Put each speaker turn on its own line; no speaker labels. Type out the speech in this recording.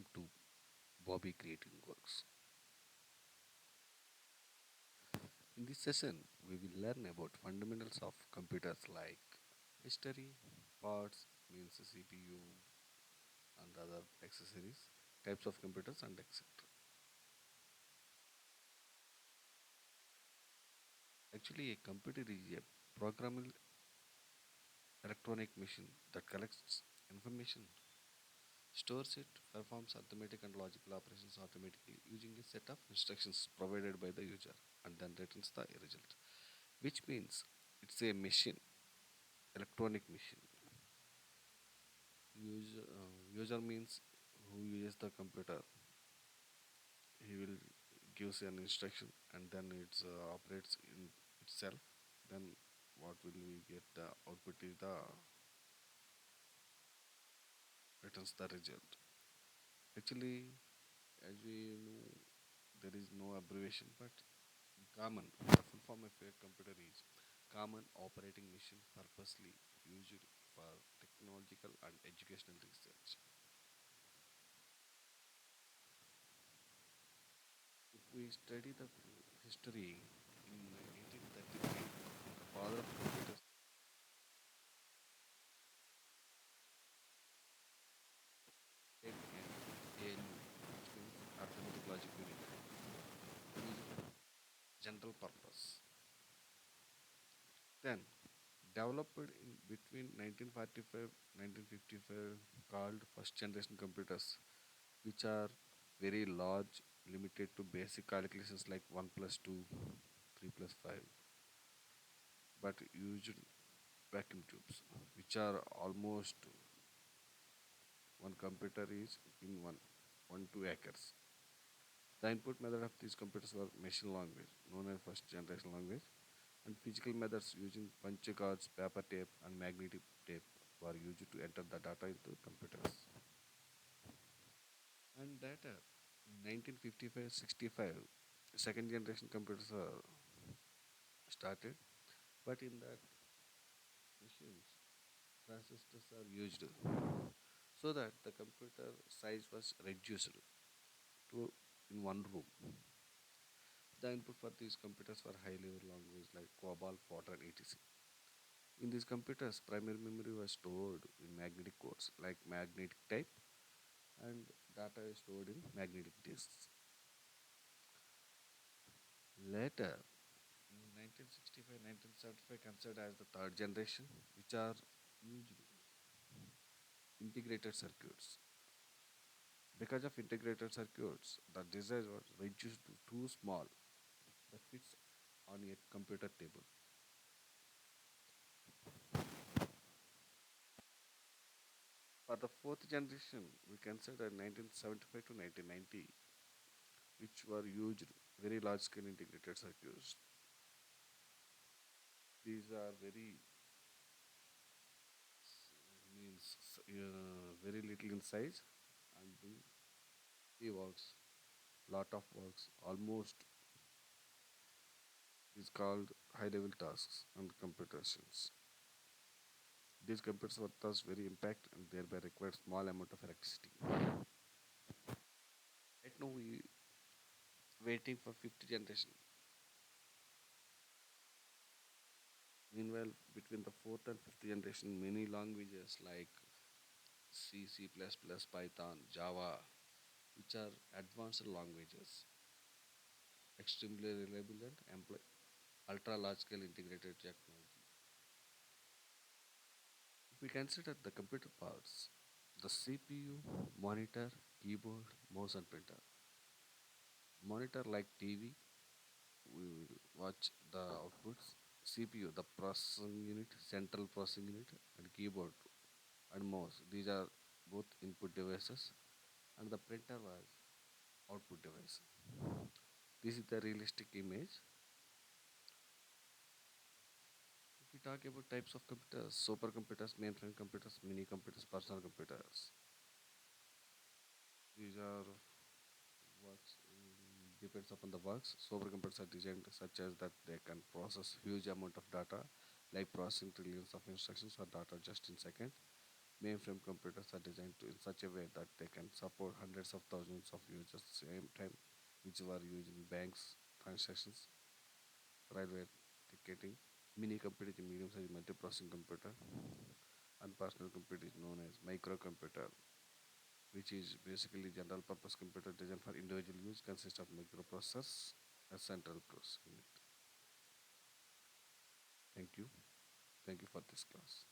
welcome to Bobby Creating Works. In this session, we will learn about fundamentals of computers like history, parts, means CPU and other accessories, types of computers and etc. Actually, a computer is a programmable electronic machine that collects information, stores it, performs arithmetic and logical operations automatically using a set of instructions provided by the user, and then returns the result. Which means it's a machine, electronic machine. User means who uses the computer. He will gives an instruction and then it operates in itself. Then what will we get? The output is the returns the result. Actually, as we know, there is no abbreviation, but common. The full form of a computer is common operating machine purposely used for technological and educational research. If we study the history in 1833, the father of computers said in ALU, which means Arithmetic Logic Unit, used for general purpose. Then developed in between 1945 1955 called first generation computers, which are very large, limited to basic calculations like 1 plus 2, 3 plus 5, but used vacuum tubes, which are almost one computer is in 2 acres. The input method of these computers were machine language, known as first generation language, and physical methods using punch cards, paper tape, and magnetic tape were used to enter the data into computers. And data in 1955-65, second generation computers are started, but in that machines, transistors are used so that the computer size was reduced to in one room. The input for these computers were high level language like COBOL, Fortran, etc. In these computers, primary memory was stored in magnetic codes like magnetic tape, and data is stored in magnetic disks. Later, in 1965-1975, considered as the third generation, which are used integrated circuits. Because of integrated circuits, the design was reduced to too small that fits on a computer table. For the fourth generation, we consider 1975 to 1990, which were used very large scale integrated circuits. These are very means very little in size and do the works, lot of works, almost is called high level tasks and computations. These computers were thus very impact and thereby required small amount of electricity. Right now we waiting for fifth generation. Meanwhile, between the fourth and fifth generation, many languages like C, C++, Python, Java, which are advanced languages, extremely reliable and employ ultra large scale integrated technology. If we consider the computer parts, the CPU, monitor, keyboard, mouse, and printer. Monitor like TV, we will watch the outputs. CPU, the processing unit, central processing unit, and keyboard and mouse. These are both input devices, and the printer was output device. This is the realistic image. If we talk about types of computers, supercomputers, mainframe computers, mini computers, personal computers. These are works depends upon the works. Supercomputers are designed such as that they can process huge amount of data, like processing trillions of instructions or data just in second. Mainframe computers are designed in such a way that they can support hundreds of thousands of users at the same time, which were used in banks, transactions, railway ticketing. Mini computer is a medium-sized multiprocessing computer, and personal computer is known as microcomputer, which is basically general purpose computer designed for individual use, consists of microprocessors as central processing unit. Thank you. Thank you for this class.